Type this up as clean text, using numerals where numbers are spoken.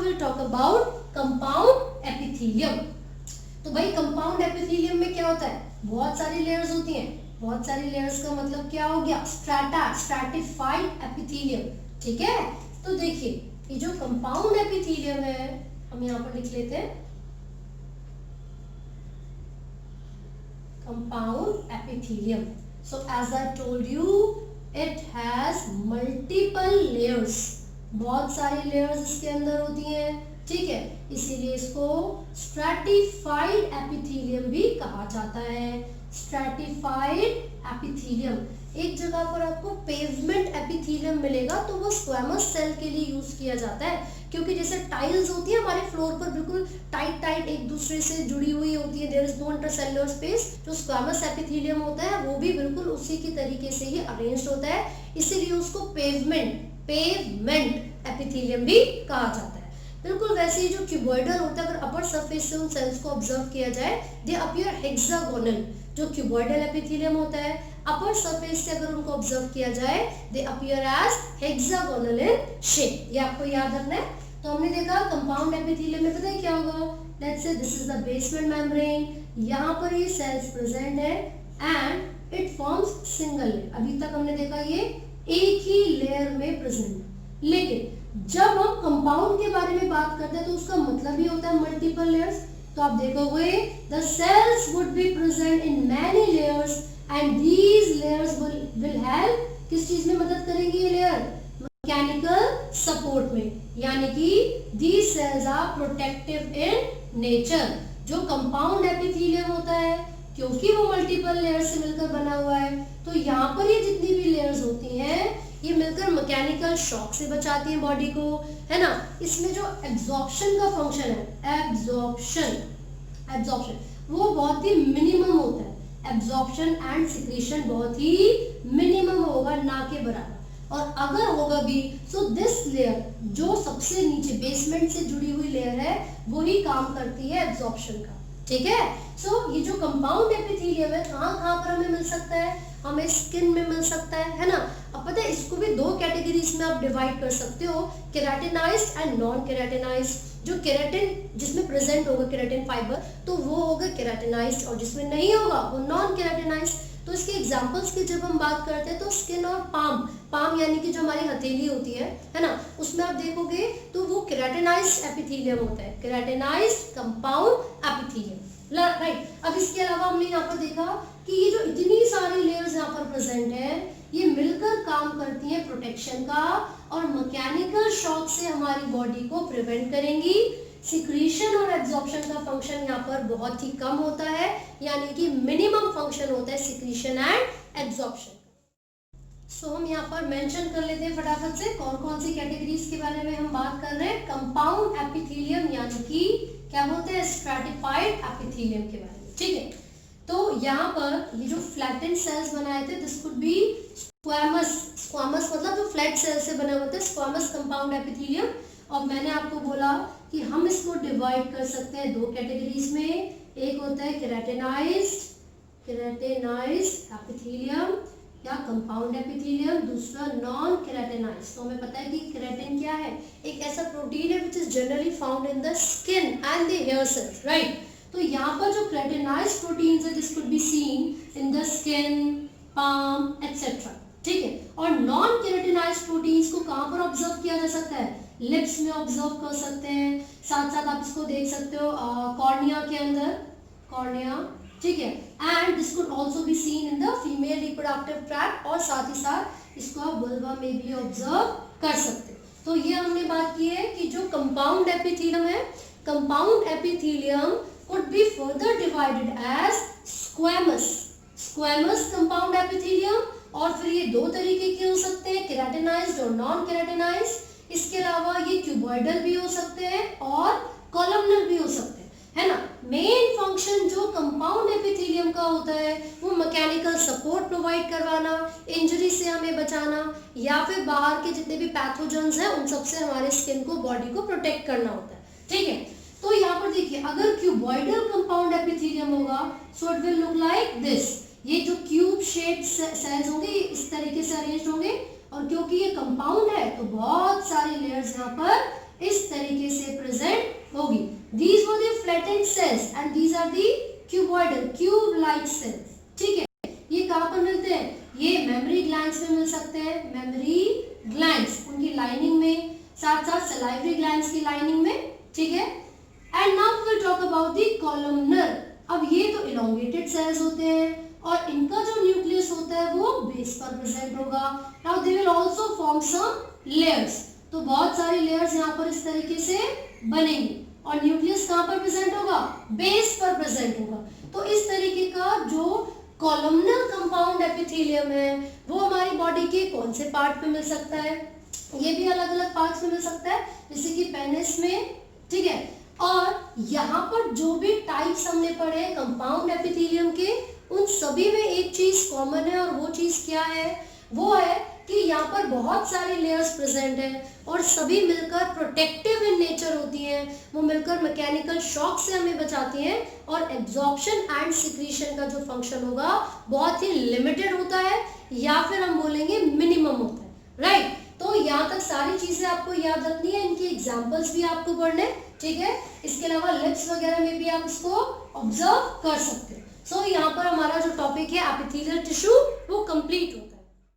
Will talk about compound epithelium. तो भाई compound epithelium में क्या होता है, बहुत सारी लेयर्स होती हैं। बहुत सारी लेयर्स का मतलब क्या हो गया, स्ट्रैटा, स्ट्रैटिफाइड एपिथेलियम। ठीक है, तो देखिए ये जो कंपाउंड एपिथेलियम है हम यहाँ पर लिख लेते हैं compound epithelium. So as I told you it has multiple layers, बहुत सारी लेयर्स इसके अंदर होती हैं। ठीक है, इसीलिए इसको स्ट्रैटिफाइड एपिथेलियम भी कहा जाता है। स्ट्रैटिफाइड एपिथेलियम, एक जगह पर आपको पेवमेंट एपिथेलियम मिलेगा तो वो स्क्वैमस सेल के लिए यूज किया जाता है, क्योंकि जैसे टाइल्स होती है हमारे फ्लोर पर बिल्कुल टाइट टाइट एक दूसरे से जुड़ी हुई होती है, there is no intercellular space. जो स्क्वैमस एपिथेलियम होता है वो भी बिल्कुल उसी की तरीके से ही अरेंज्ड होता है, इसीलिए उसको पेवमेंट एपिथेलियम भी कहा जाता है। बिल्कुल वैसे ही जो क्यूबॉइडल होता है, अगर अपर सरफेस से उन सेल्स को ऑब्जर्व किया जाए दे अपीयर हेक्सागोनल। जो क्यूबॉइडल एपिथेलियम होता है अपर सरफेस से अगर उनको ऑब्जर्व किया जाए they appear as hexagonal in shape. ये आपको याद रखना है। तो हमने देखा कंपाउंड एपिथेलियम में पता है क्या होगा, let's say this is the basement membrane, यहाँ पर ये सेल्स प्रेजेंट है and it forms single layer. अभी तक हमने देखा ये एक ही लेयर में प्रेजेंट है, लेकिन जब हम कंपाउंड के बारे में बात करते हैं तो उसका मतलब ही होता है मल्टीपल लेयर्स। तो आप देखोगे the cells would be present in many layers and these layers will help, किस चीज में मदद करेंगी ये लेयर, मैकेनिकल सपोर्ट में, यानी कि these cells are protective in nature. जो कंपाउंड एपिथेलियम होता है क्योंकि वो मल्टीपल लेयर से मिलकर बना हुआ है, तो यहाँ पर ये जितनी भी लेयर्स होती हैं ये मिलकर मैकेनिकल शॉक से बचाती हैं बॉडी को, है ना। इसमें जो एब्जॉर्प्शन का फंक्शन है, एब्जॉर्प्शन वो बहुत ही मिनिमम होता है। एब्जॉर्प्शन एंड सिक्रीशन बहुत ही मिनिमम होगा, ना के बराबर। और अगर होगा भी तो दिस लेयर जो सबसे नीचे बेसमेंट से जुड़ी हुई लेयर है वही काम करती है एब्जॉर्प्शन का। ठीक है, सो ये जो कंपाउंड एपिथेलियम है कहाँ पर हमें मिल सकता है, हमें स्किन में मिल सकता है ना। अब पता है इसको भी दो कैटेगरीज में आप डिवाइड कर सकते हो, केराटिनाइज्ड एंड नॉन केराटिनाइज्ड। जो केराटिन जिसमें प्रेजेंट होगा केराटिन फाइबर तो वो होगा केराटिनाइज्ड, और जिसमें नहीं होगा वो नॉन केराटिनाइज्ड। तो इसके एग्जांपल्स की जब हम बात करते हैं तो स्किन और पाम यानी कि जो हमारी हथेली होती है ना, उसमें आप देखोगे तो वो केराटिनाइज्ड एपिथेलियम होता है, केराटिनाइज्ड कंपाउंड एपिथेलियम, राइट। अब इसके अलावा हमने यहाँ पर देखा कि ये जो इतनी सारी लेयर्स यहाँ पर प्रेजेंट है ये मिलकर काम करती हैं प्रोटेक्शन का, और मैकेनिकल शॉक से हमारी बॉडी को प्रिवेंट करेंगी। सिक्रीशन और एब्जॉर्प्शन का फंक्शन यहाँ पर बहुत ही कम होता है, यानी कि मिनिमम फंक्शन होता है सिक्रीशन एंड एब्जॉर्प्शन। सो हम यहाँ पर मेंशन कर लेते हैं फटाफट से कौन कौन सी कैटेगरीज के बारे में हम बात कर रहे हैं। कंपाउंड एपिथेलियम यानी कि क्या बोलते हैं, स्ट्रैटिफाइड एपिथेलियम के बारे में। ठीक है, तो यहाँ पर ये जो फ्लैटेंड सेल्स बनाए थे दिस कुड बी स्क्वामस मतलब जो फ्लैट सेल से बने होते हैं, स्क्वामस कंपाउंड एपिथेलियम। और मैंने आपको बोला कि हम इसको डिवाइड कर सकते हैं दो कैटेगरीज में, एक होता है केराटिनाइज्ड एपिथेलियम या कंपाउंड एपिथेलियम, दूसरा नॉन केराटिनाइज्ड। तो हमें पता है कि केराटिन क्या है, एक ऐसा प्रोटीन है which is generally found in the skin and the hair cells, right. तो यहाँ पर जो केराटिनाइज्ड प्रोटीन्स है this could be seen in the skin, palm etcetera. ठीक है, और नॉन केराटिनाइज्ड प्रोटीन्स को कहाँ पर ऑब्जर्व किया जा सकता है, लिप्स में ऑब्जर्व कर सकते हैं, साथ साथ आप इसको देख सकते हो कॉर्निया के अंदर, कॉर्निया। ठीक है, and this could also be seen in the female reproductive tract, और साथ ही साथ इसको आप वल्वा में भी ऑब्जर्व कर सकते हो। तो ये हमने बात की है कि जो कंपाउंड एपिथेलियम है, compound epithelium could be further divided as squamous compound epithelium, और फिर ये दो तरीके के हो सकते हैं, केराटिनाइज्ड और नॉन केराटिनाइज्ड। इसके अलावा ये क्यूबॉइडल भी हो सकते हैं और कॉलमनर भी हो सकते हैं, है ना। मेन फंक्शन जो कंपाउंड एपिथेलियम का होता है वो मैकेनिकल सपोर्ट प्रोवाइड करवाना, इंजरी से हमें बचाना, या फिर बाहर के जितने भी पैथोजेंस हैं उन सबसे हमारे स्किन को, बॉडी को प्रोटेक्ट करना होता है। ठीक है, तो यहाँ पर देखिए अगर क्यूबॉइडल कंपाउंड एपिथेलियम होगा so it will look like this. ये जो क्यूब शेप सेल्स होंगे इस तरीके से अरेंज होंगे, और क्योंकि ये कंपाउंड है तो बहुत सारी लेयर्स यहाँ पर इस तरीके से contain cells and these are the cuboidal cube like cells. ठीक है, ये कहाँ पर मिलते हैं? ये मेमोरी ग्लैंड्स में मिल सकते हैं, मेमोरी ग्लैंड्स उनकी लाइनिंग में, साथ साथ सलाइवरी ग्लैंड्स की लाइनिंग में. ठीक है. And now we will talk about the columnar. अब ये तो इलोंगेटेड सेल्स होते हैं और इनका जो न्यूक्लियस होता है वो बेस पर प्रेजेंट होगा. Now they will also form some layers. तो बहुत सारी लेयर्स यहाँ पर इस तरीके से बनेंगी और न्यूक्लियस कहाँ पर प्रेजेंट होगा? बेस पर प्रेजेंट होगा. तो इस तरीके का जो कॉलमनर कंपाउंड एपिथेलियम है वो हमारी बॉडी के कौन से पार्ट पे मिल सकता है? ये भी अलग अलग पार्ट्स में मिल सकता है, जैसे कि पेनिस में. ठीक है. और यहाँ पर जो भी टाइप्स हमने पढ़े कंपाउंड एपिथेलियम के, उन सभी में एक चीज कॉमन है और वो चीज क्या है? वो है कि यहाँ पर बहुत सारे लेयर्स प्रेजेंट हैं और सभी मिलकर प्रोटेक्टिव इन नेचर होती हैं. वो मिलकर मैकेनिकल शॉक से हमें बचाती हैं और एब्जॉर्प्शन एंड सिक्रीशन का जो फंक्शन होगा बहुत ही लिमिटेड होता है या फिर हम बोलेंगे मिनिमम होता है. राइट. तो यहाँ तक सारी चीजें आपको याद रखनी है, इनकी एग्जांपल्स भी आपको पढ़ने. ठीक है. इसके अलावा लिप्स वगैरह में भी आप इसको ऑब्जर्व कर सकते हो. सो यहाँ पर हमारा जो टॉपिक है एपिथेलियल टिश्यू वो कंप्लीट होता है.